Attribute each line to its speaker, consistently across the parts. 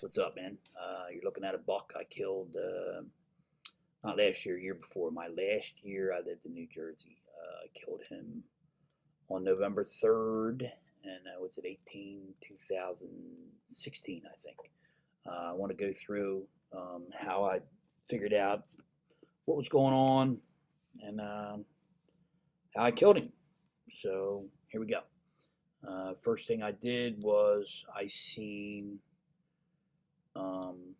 Speaker 1: What's up, man? You're looking at a buck I killed not last year, year before. My last year I lived in New Jersey. I killed him on November 3rd, and was it 2016, I think. I want to go through how I figured out what was going on and how I killed him. So here we go. First thing I did was I seen um,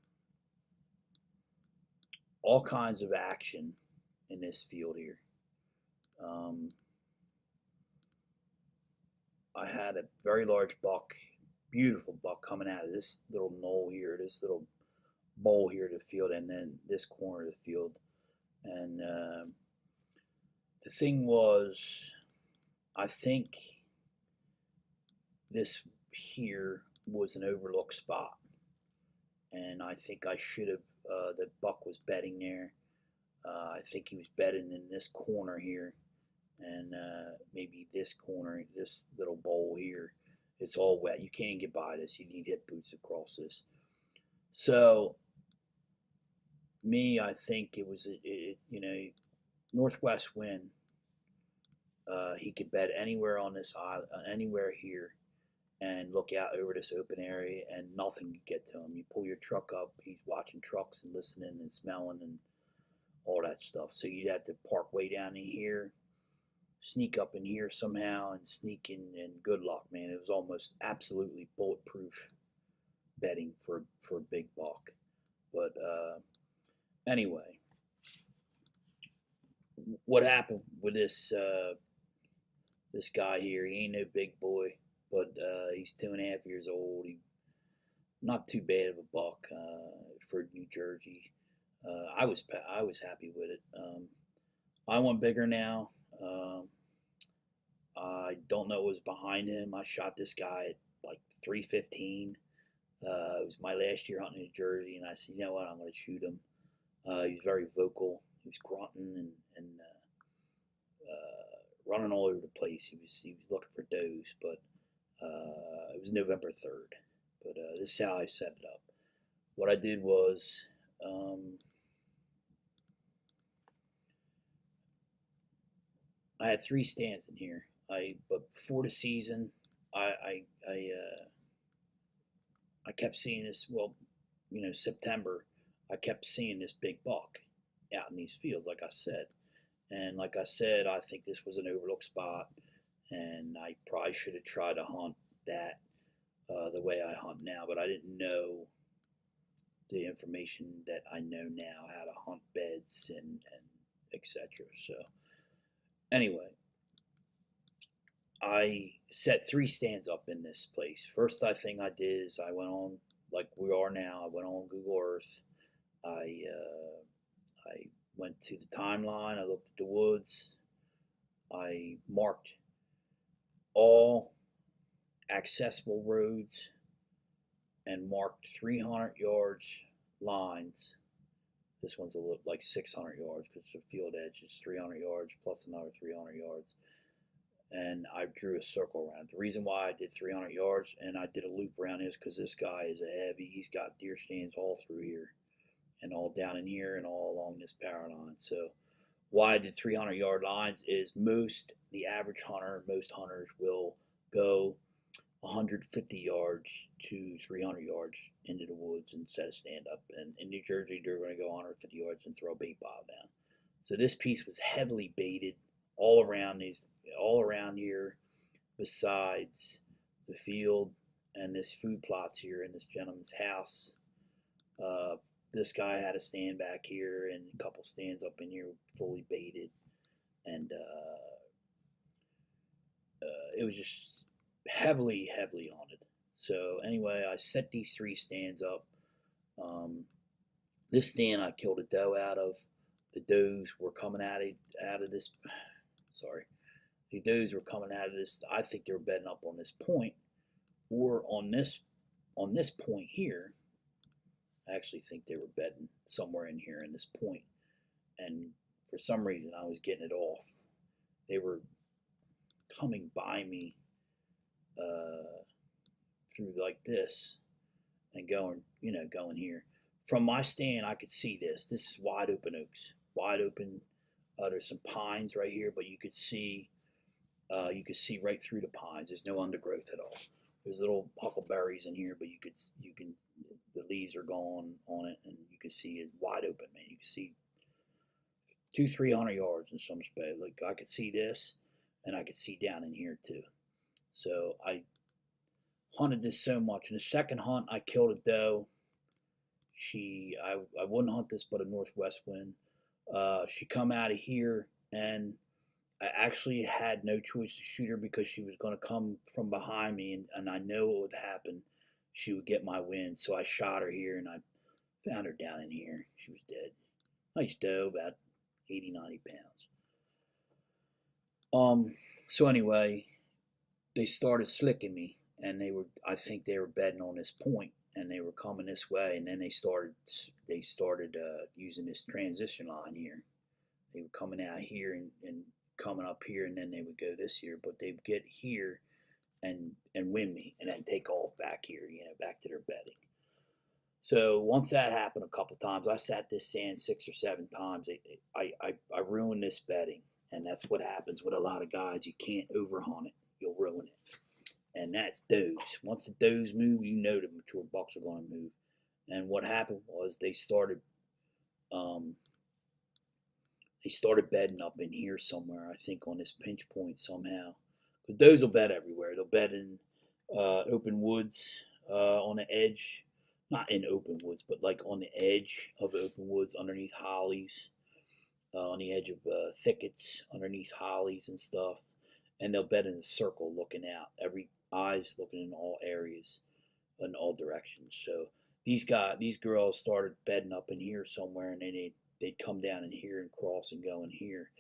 Speaker 1: all kinds of action in this field here. Um, I had a very large buck, beautiful buck coming out of this little knoll here, this little bowl here to the field, and then this corner of the field. And the thing was, I think this here was an overlooked spot, and I think I should have. The buck was bedding there. I think he was bedding in this corner here, and maybe this corner, this little bowl here. It's all wet. You can't get by this. You need hip boots across this. So me, I think it was northwest wind. He could bed anywhere on this island, anywhere here, and look out over this open area, and nothing could get to him. You pull your truck up, he's watching trucks and listening and smelling and all that stuff. So you'd have to park way down in here, sneak up in here somehow, and sneak in. And good luck, man. It was almost absolutely bulletproof bedding for a big buck. But anyway, what happened with this guy here? He ain't no big boy, but he's 2.5 years old. He not too bad of a buck for New Jersey. I was happy with it. I want bigger now. I don't know what was behind him. I shot this guy at like 3:15. It was my last year hunting in New Jersey, and I said, you know what, I'm going to shoot him. He was very vocal. He was grunting and running all over the place. He was looking for does, but it was November 3rd. But this is how I set it up. What I did was I had 3 stands in here. But before the season, I I I, uh, I kept seeing this. Well, September, I kept seeing this big buck out in these fields, like I said. And like I said, I think this was an overlooked spot, and I probably should have tried to hunt that the way I hunt now, but I didn't know the information that I know now, how to hunt beds and etc. So anyway, I set 3 stands up in this place. First thing I did is I went on, like we are now. I went on Google Earth. I went to the timeline. I looked at the woods. I marked all accessible roads and marked 300 yards lines. This one's a little like 600 yards because it's a field edge. It's 300 yards plus another 300 yards. And I drew a circle around. The reason why I did 300 yards and I did a loop around is because this guy is a heavy. He's got deer stands all through here and all down in here and all along this power line. So why I did 300-yard lines is the average hunter, most hunters will go 150 yards to 300 yards into the woods and set a stand up. And in New Jersey, they're going to go 150 yards and throw a bait bottle down. So this piece was heavily baited all around here, besides the field and this food plots here in this gentleman's house. This guy had a stand back here and a couple stands up in here fully baited, and it was just heavily haunted. So anyway, I set these 3 stands up. This stand I killed a doe out of. The does were coming out of this. Sorry, the does were coming out of this. I think they were bedding up on this point, or on this point here. I actually think they were bedding somewhere in here in this point, and for some reason I was getting it off. They were coming by me through like this, and going, going here. From my stand, I could see this. This is wide open oaks, wide open. There's some pines right here, but you could see right through the pines. There's no undergrowth at all. There's little huckleberries in here, but you can the leaves are gone on it, and you can see it wide open, man. You can see 200-300 yards in some space. Like I could see this, and I could see down in here too. So I hunted this so much. In the second hunt, I killed a doe. I wouldn't hunt this but a northwest wind. She come out of here, and I actually had no choice to shoot her because she was going to come from behind me, and I know what would happen. She would get my wind, so I shot her here, and I found her down in here. She was dead. Nice doe, about 80, 90 pounds. So anyway, they started slicking me, and I think they were bedding on this point, and they were coming this way, and then they started using this transition line here. They were coming out here and coming up here, and then they would go this here, but they'd get here and win me, and then take off back here, back to their bedding. So once that happened a couple times, I sat this sand 6 or 7 times. I ruined this bedding, and that's what happens with a lot of guys. You can't overhunt it; you'll ruin it. And that's does. Once the does move, the mature bucks are going to move. And what happened was they started bedding up in here somewhere. I think on this pinch point somehow. But does will bed everywhere. They'll bed in open woods on the edge, not in open woods, but like on the edge of open woods, underneath hollies, on the edge of thickets, underneath hollies and stuff. And they'll bed in a circle, looking out. Every eyes looking in all areas, in all directions. So these girls started bedding up in here somewhere, and then they'd come down in here and cross and go in here,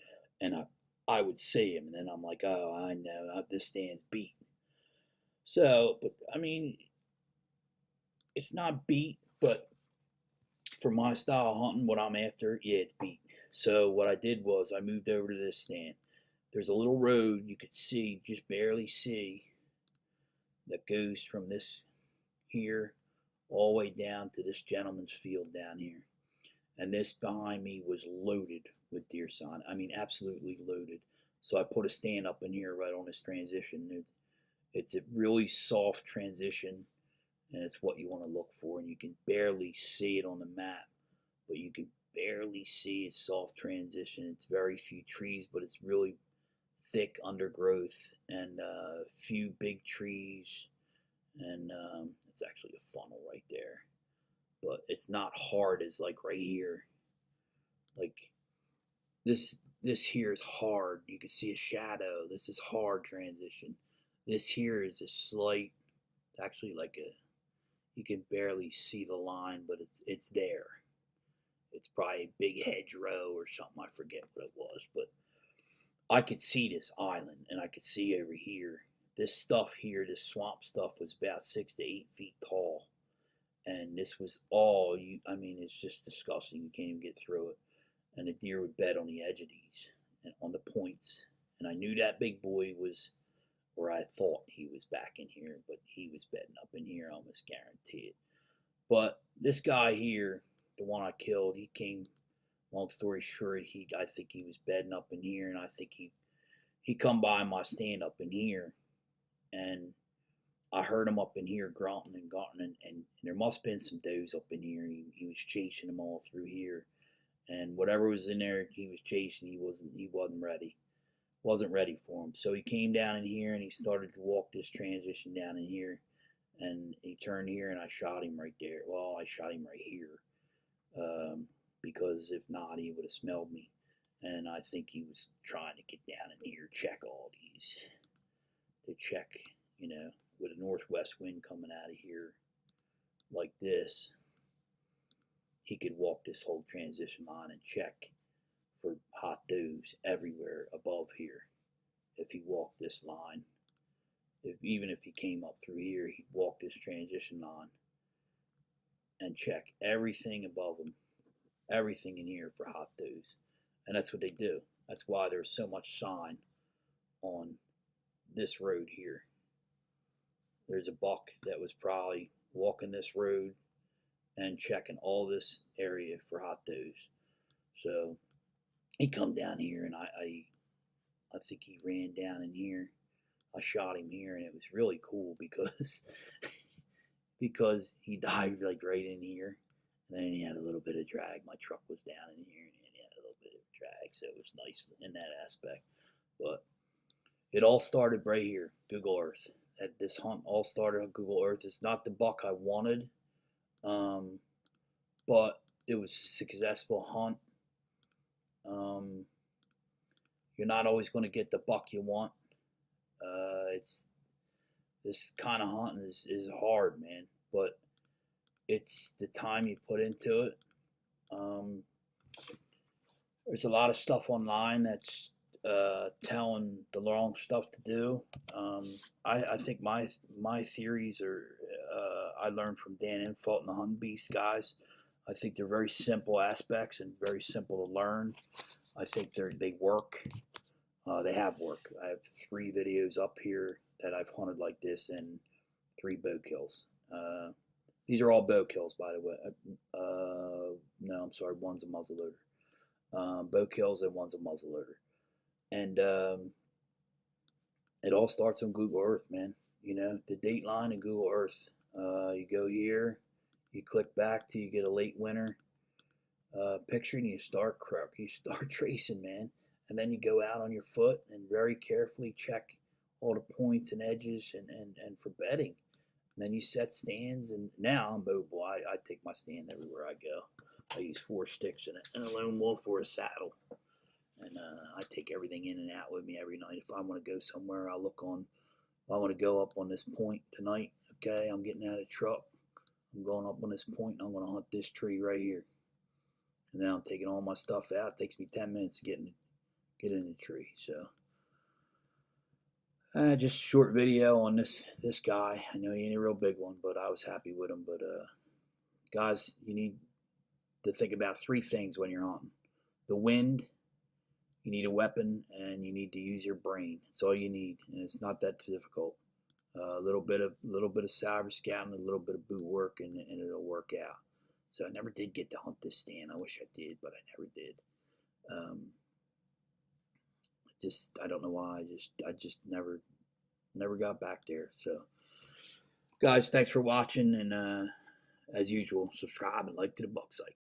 Speaker 1: and I would see them, and then I'm like, oh, I know, this stand's beat. So, but I mean, it's not beat, but for my style of hunting, what I'm after, yeah, it's beat. So what I did was I moved over to this stand. There's a little road you could see, just barely see, that goes from this here all the way down to this gentleman's field down here. And this behind me was loaded with deer sign. I mean, absolutely loaded. So I put a stand up in here right on this transition. It's a really soft transition, and it's what you want to look for. And you can barely see it on the map, but you can barely see a soft transition. It's very few trees, but it's really thick undergrowth and few big trees, and it's actually a funnel right there, but it's not hard as like right here. Like this here is hard. You can see a shadow. This is hard transition. This here is a slight, actually like you can barely see the line, but it's there. It's probably a big hedgerow or something. I forget what it was, but I could see this island, and I could see over here. This stuff here, this swamp stuff, was about 6 to 8 feet tall, and this was all I mean, it's just disgusting. You can't even get through it. And the deer would bed on the edge of these and on the points. And I knew that big boy was, or I thought he was back in here, but he was bedding up in here, almost guaranteed. But this guy here, the one I killed, he came. Long story short, I think he was bedding up in here, and I think he come by my stand up in here, and I heard him up in here grunting and grunting, and there must have been some does up in here. He was chasing them all through here, and whatever was in there he was chasing, he wasn't ready. Wasn't ready for him. So he came down in here, and he started to walk this transition down in here, and he turned here, and I shot him right there. Well, I shot him right here. Because if not, he would have smelled me. And I think he was trying to get down in here, check all these. To check, with a northwest wind coming out of here like this, he could walk this whole transition line and check for hot does everywhere above here. If he walked this line, even if he came up through here, he'd walk this transition line and check everything above him. Everything in here for hot does. And that's what they do. That's why there's so much sign on this road here. there's a buck that was probably walking this road and checking all this area for hot does. So he come down here, and I think he ran down in here. I shot him here, and it was really cool because because he dived like right in here, and then he had a little bit of drag. My truck was down in here, and he had a little bit of drag, so it was nice in that aspect. But it all started right here, Google Earth. This hunt all started on Google Earth. It's not the buck I wanted, um, but it was a successful hunt. You're not always going to get the buck you want. It's this kind of hunting is hard, man. But it's the time you put into it. There's a lot of stuff online that's telling the wrong stuff to do. I think my theories are I learned from Dan Infalt and the Hunting Beast guys. I think they're very simple aspects and very simple to learn. I think they work. They have worked. I have 3 videos up here that I've hunted like this and 3 bow kills. These are all bow kills, by the way. No, I'm sorry, one's a muzzleloader. Bow kills and one's a muzzleloader. And it all starts on Google Earth, man. You know, the date line in Google Earth. You go here, you click back till you get a late winter picture, and you start tracing, man. And then you go out on your foot and very carefully check all the points and edges and for bedding. And then you set stands, and now I'm mobile. I take my stand everywhere I go. I use 4 sticks and a lone wolf for a saddle. And I take everything in and out with me every night. If I want to go somewhere, I look on. If I want to go up on this point tonight, okay, I'm getting out of the truck. I'm going up on this point, and I'm going to hunt this tree right here. And then I'm taking all my stuff out. It takes me 10 minutes to get in the tree. So just a short video on this guy. I know he ain't a real big one, but I was happy with him. But guys, you need to think about 3 things when you're hunting: the wind, you need a weapon, and you need to use your brain. It's all you need, and it's not that difficult. A little bit of cyber scouting, a little bit of boot work, and it'll work out. So I never did get to hunt this stand. I wish I did, but I never did. I don't know why. I just never got back there. So, guys, thanks for watching, and as usual, subscribe and like to the Buck Site.